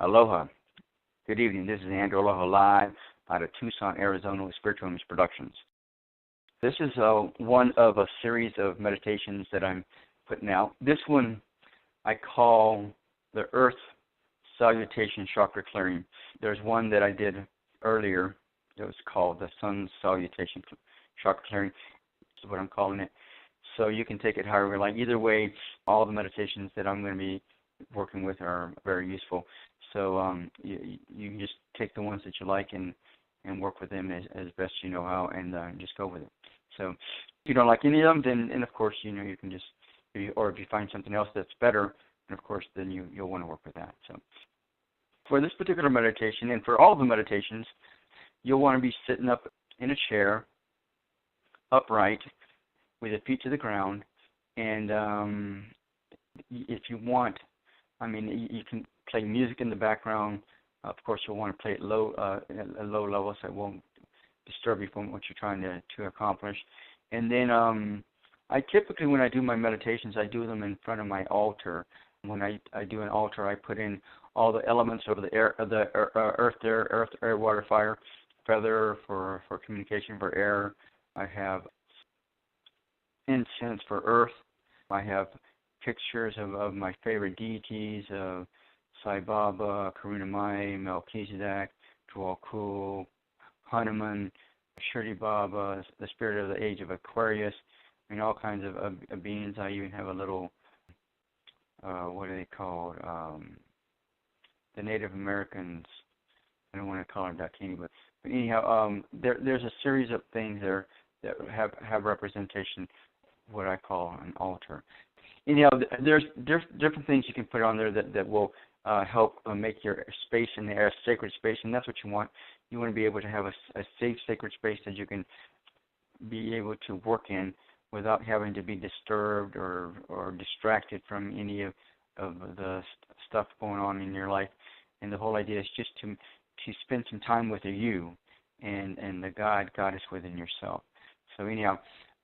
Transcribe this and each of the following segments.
Aloha. Good evening. This is Andrew Aloha live out of Tucson, Arizona with Spiritual Image Productions. This is one of a series of meditations that I'm putting out. This one I call the Earth Salutation Chakra Clearing. There's one that I did earlier that was called the Sun Salutation Chakra Clearing. This is what I'm calling it. So you can take it however you like. Either way, all the meditations that I'm going to be working with are very useful. So you can just take the ones that you like and work with them as best you know how, and just go with it. So if you don't like any of them, then of course you can just, or if you find something else that's better, then of course then you'll want to work with that. So for this particular meditation, and for all the meditations, you'll want to be sitting up in a chair, upright, with your feet to the ground, and if you want, you can play music in the background. Of course, you'll want to play it at a low level so it won't disturb you from what you're trying to accomplish. And then I typically, when I do my meditations, I do them in front of my altar. When I do an altar, I put in all the elements of the air, earth, air, water, fire, feather for communication, for air. I have incense for earth. I have pictures of my favorite deities, Sai Baba, Karuna Mai, Melchizedek, Dwalkul, Hanuman, Shirdi Baba, the spirit of the age of Aquarius, all kinds of beings. I even have a little, what are they called? The Native Americans. I don't want to call them Dakini, but anyhow, there's a series of things there that have representation, what I call an altar. Anyhow, there's different things you can put on there that will help make your space in there a sacred space, and that's what you want. You want to be able to have a safe, sacred space that you can be able to work in without having to be disturbed or distracted from any of the stuff going on in your life. And the whole idea is just to spend some time with you and the goddess within yourself. So anyhow,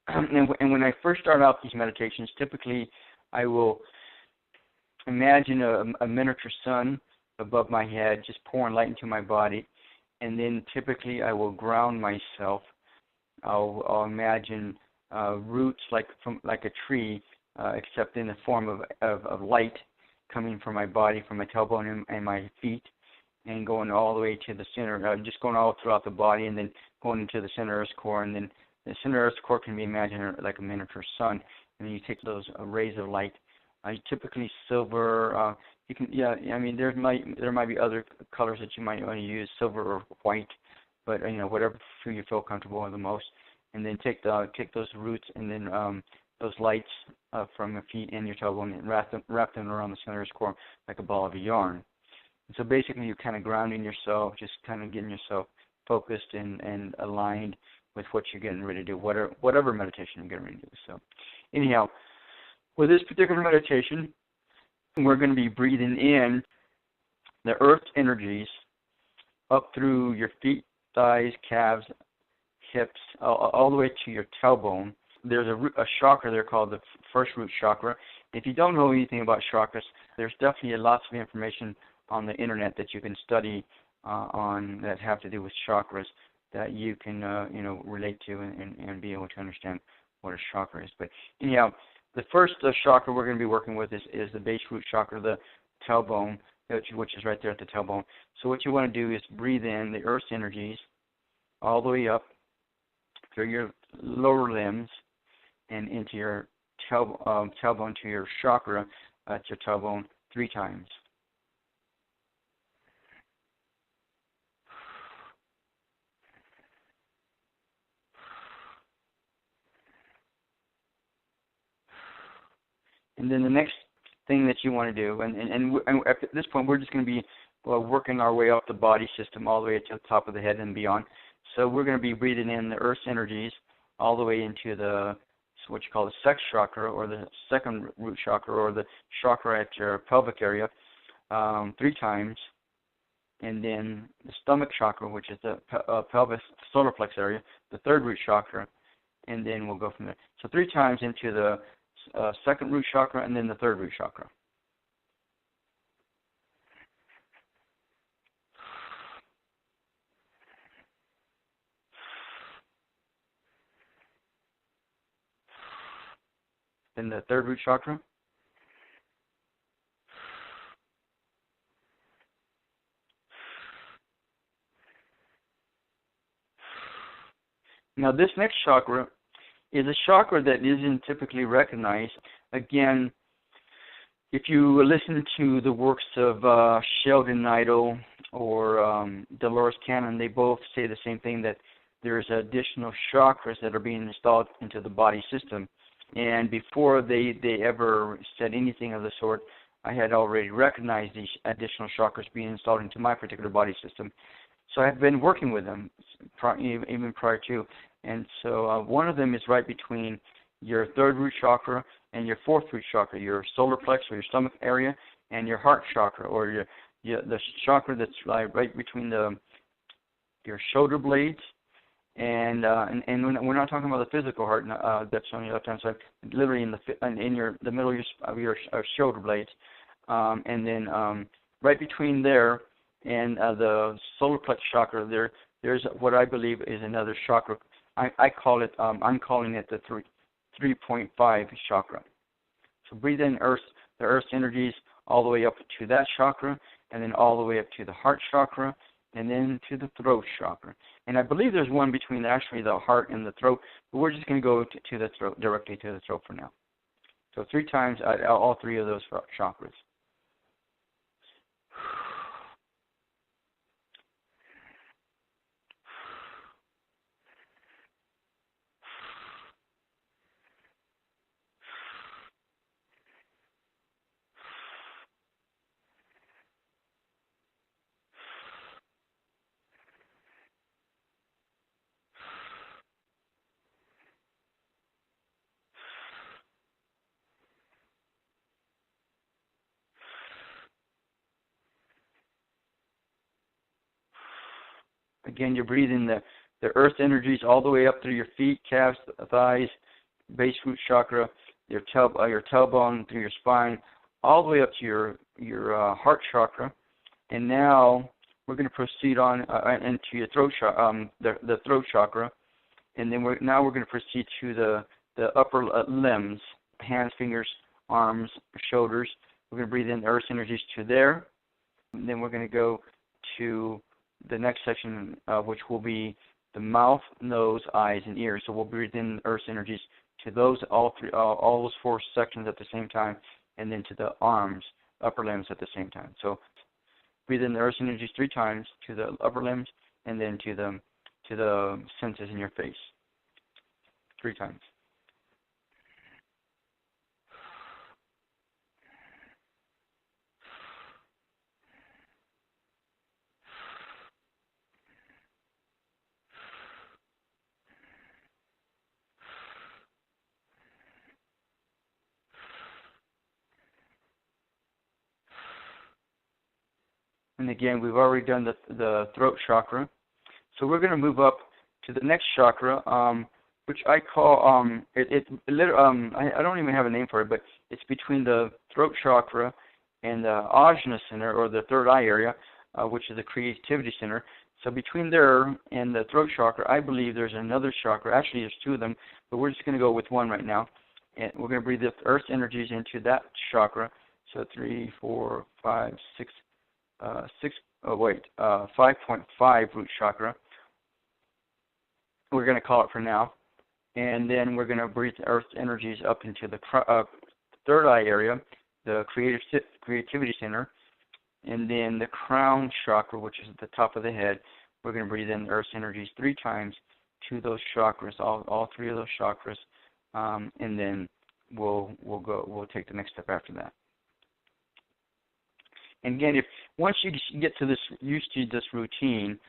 and when I first start out these meditations, typically I will imagine a miniature sun above my head, just pouring light into my body, and then typically I will ground myself. I'll imagine roots like a tree, except in the form of light coming from my body, from my tailbone and my feet, and going all the way to the center, just going all throughout the body, and then going into the center Earth's core, and then the center Earth's core can be imagined like a miniature sun, and then you take those rays of light. Typically silver. You can, there might be other colors that you might want to use, silver or white, but whatever you feel comfortable with the most. And then take those roots and then those lights from your feet and your tailbone and wrap them around the center Earth's core like a ball of yarn. And so basically, you're kind of grounding yourself, just kind of getting yourself focused and aligned with what you're getting ready to do, whatever meditation you're getting ready to do. So anyhow, with this particular meditation, we're going to be breathing in the earth energies up through your feet, thighs, calves, hips, all the way to your tailbone. There's a chakra there called the first root chakra. If you don't know anything about chakras, there's definitely lots of information on the internet that you can study on that have to do with chakras that you can relate to and be able to understand what a chakra is. But anyhow, the first chakra we're going to be working with is the base root chakra, the tailbone, which is right there at the tailbone. So what you want to do is breathe in the earth's energies all the way up through your lower limbs and into your tailbone, to your chakra at your tailbone 3 times. And then the next thing that you want to do, and at this point we're just going to be working our way up the body system all the way to the top of the head and beyond. So we're going to be breathing in the earth's energies all the way into what you call the sex chakra, or the second root chakra, or the chakra at your pelvic area 3 times. And then the stomach chakra, which is the pelvis solar plex area, the 3rd root chakra, and then we'll go from there. So 3 times into the second root chakra, and then the 3rd root chakra. then the third root chakra. Now, this next chakra is a chakra that isn't typically recognized. Again, if you listen to the works of Sheldon Neidl or Dolores Cannon, they both say the same thing, that there's additional chakras that are being installed into the body system. And before they ever said anything of the sort, I had already recognized these additional chakras being installed into my particular body system. So I've been working with them even prior to. And so one of them is right between your third root chakra and your fourth root chakra, your solar plex or your stomach area, and your heart chakra, or the chakra that's right between your shoulder blades. And we're not talking about the physical heart that's on your left hand side, literally in the middle of your shoulder blades, and then right between there and the solar plex chakra, there's what I believe is another chakra. I'm calling it the 3.5 chakra. So breathe in the earth's energies all the way up to that chakra, and then all the way up to the heart chakra, and then to the throat chakra. And I believe there's one between actually the heart and the throat, but we're just going to go to the throat, directly to the throat for now. So 3 times all 3 of those chakras. Again, you're breathing the earth energies all the way up through your feet, calves, thighs, base root chakra, your tailbone, through your spine, all the way up to your heart chakra. And now we're going to proceed on into your throat the throat chakra, and then we're going to proceed to the upper limbs, hands, fingers, arms, shoulders. We're going to breathe in the earth energies to there, and then we're going to go to the next section, which will be the mouth, nose, eyes, and ears. So we'll breathe in earth's energies to those all those 4 sections at the same time, and then to the arms, upper limbs at the same time. So breathe in the earth's energies 3 times to the upper limbs, and then to the senses in your face 3 times. And again, we've already done the throat chakra. So we're going to move up to the next chakra, which I call, I don't even have a name for it, but it's between the throat chakra and the ajna center, or the third eye area, which is the creativity center. So between there and the throat chakra, I believe there's another chakra. Actually, there's 2 of them, but we're just going to go with one right now. And we're going to breathe the earth's energies into that chakra. So 3, 4, 5, 6. 5.5 root chakra. We're going to call it for now. And then we're going to breathe the earth's energies up into the third eye area, the creativity center, and then the crown chakra, which is at the top of the head. We're going to breathe in the earth's energies 3 times to those chakras, all 3 of those chakras, and then we'll take the next step after that. And again, once you get used to this routine,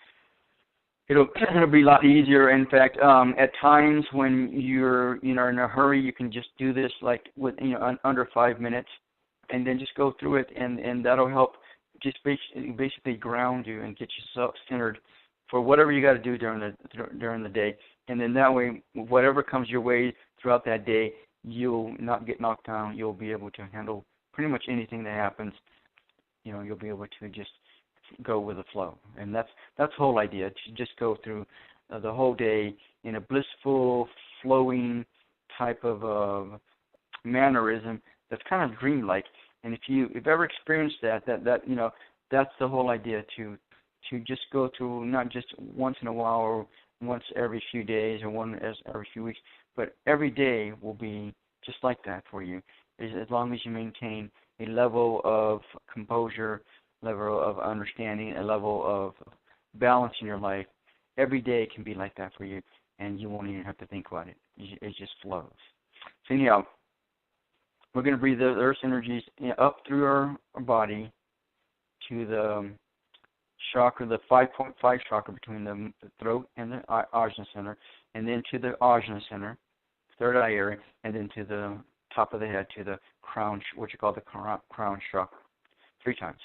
it'll be a lot easier. In fact, at times when you're in a hurry, you can just do this like with under 5 minutes, and then just go through it, and that'll help just basically ground you and get yourself centered for whatever you got to do during the day. And then that way, whatever comes your way throughout that day, you'll not get knocked down. You'll be able to handle pretty much anything that happens. You'll be able to just go with the flow. And that's the whole idea, to just go through the whole day in a blissful, flowing type of mannerism that's kind of dreamlike. And if you've ever experienced that that's the whole idea, to just go to not just once in a while or once every few days or every few weeks, but every day will be just like that for you, as long as you maintain a level of composure, level of understanding, a level of balance in your life. Every day can be like that for you, and you won't even have to think about it. It just flows. So anyhow, we're going to breathe the Earth's energies up through our body to the chakra, the 5.5 chakra between the throat and the ajna center, and then to the ajna center, third eye area, and then to the top of the head, to the crown, what you call the crown chakra, 3 times.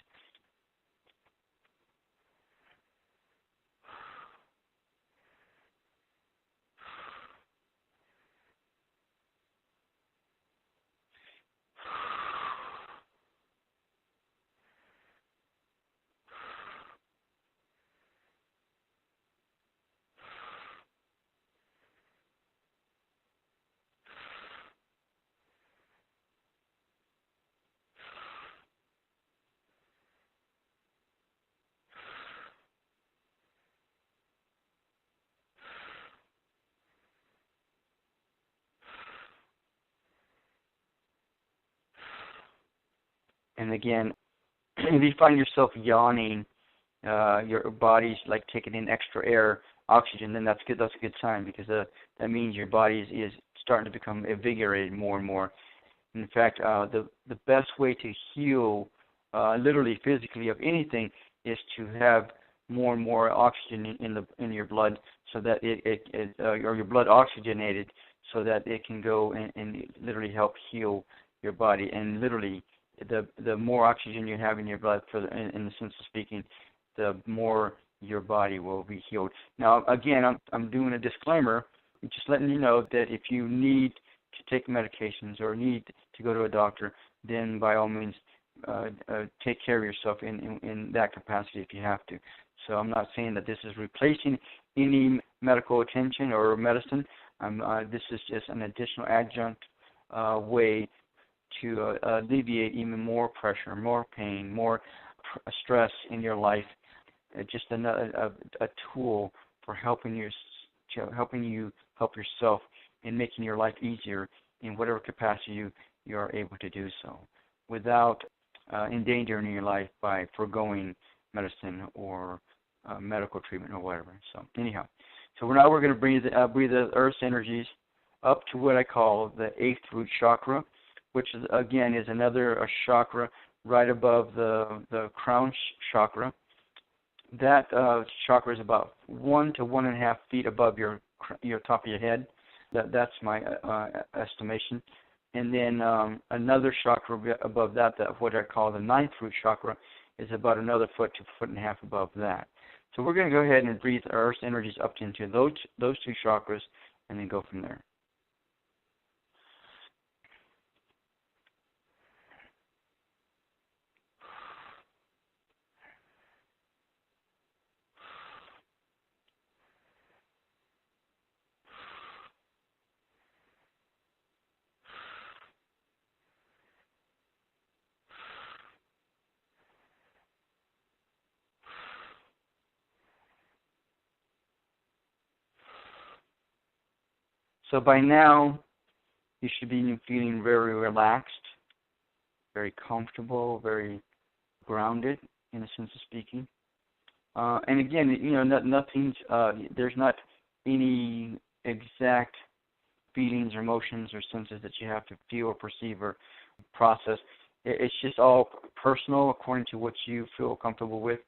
And again, if you find yourself yawning, your body's like taking in extra air, oxygen, then that's good. That's a good sign, because that means your body is starting to become invigorated more and more. In fact, the best way to heal, literally physically, of anything, is to have more and more oxygen in your blood, so that or your blood oxygenated, so that it can go and literally help heal your body. And literally, the more oxygen you have in your blood, in the sense of speaking, the more your body will be healed. Now, again, I'm doing a disclaimer, just letting you know that if you need to take medications or need to go to a doctor, then by all means, take care of yourself in that capacity if you have to. So I'm not saying that this is replacing any medical attention or medicine. This is just an additional adjunct way to alleviate even more pressure, more pain, more stress in your life. Just another a tool for helping you help yourself in making your life easier in whatever capacity you are able to do so, without endangering your life by foregoing medicine or medical treatment or whatever. So anyhow, now we're going to breathe the Earth's energies up to what I call the 8th root chakra, which is, again, is another chakra right above the crown chakra. That chakra is about 1 to 1.5 feet above your top of your head. That's my estimation. And then another chakra above that, what I call the 9th root chakra, is about another 1 to 1.5 feet above that. So we're going to go ahead and breathe our Earth's energies up into those 2 chakras, and then go from there. So by now, you should be feeling very relaxed, very comfortable, very grounded, in a sense of speaking. And again, nothing's there's not any exact feelings or emotions or senses that you have to feel or perceive or process. It's just all personal according to what you feel comfortable with.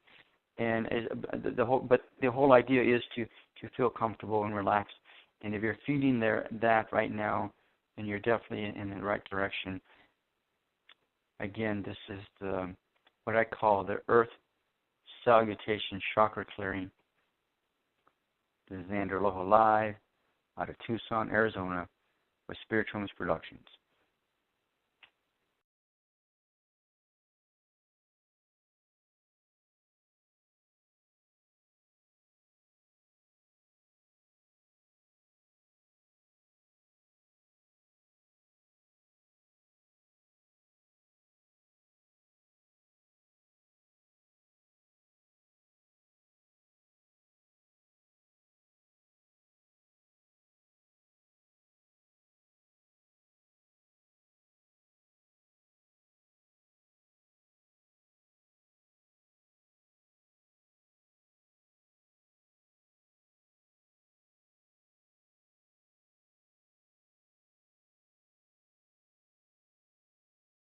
And the whole idea is to feel comfortable and relaxed. And if you're feeling that right now, then you're definitely in the right direction. Again, this is what I call the Earth Salutation Chakra Clearing. This is Andrew Aloha live out of Tucson, Arizona, with Spiritual Productions.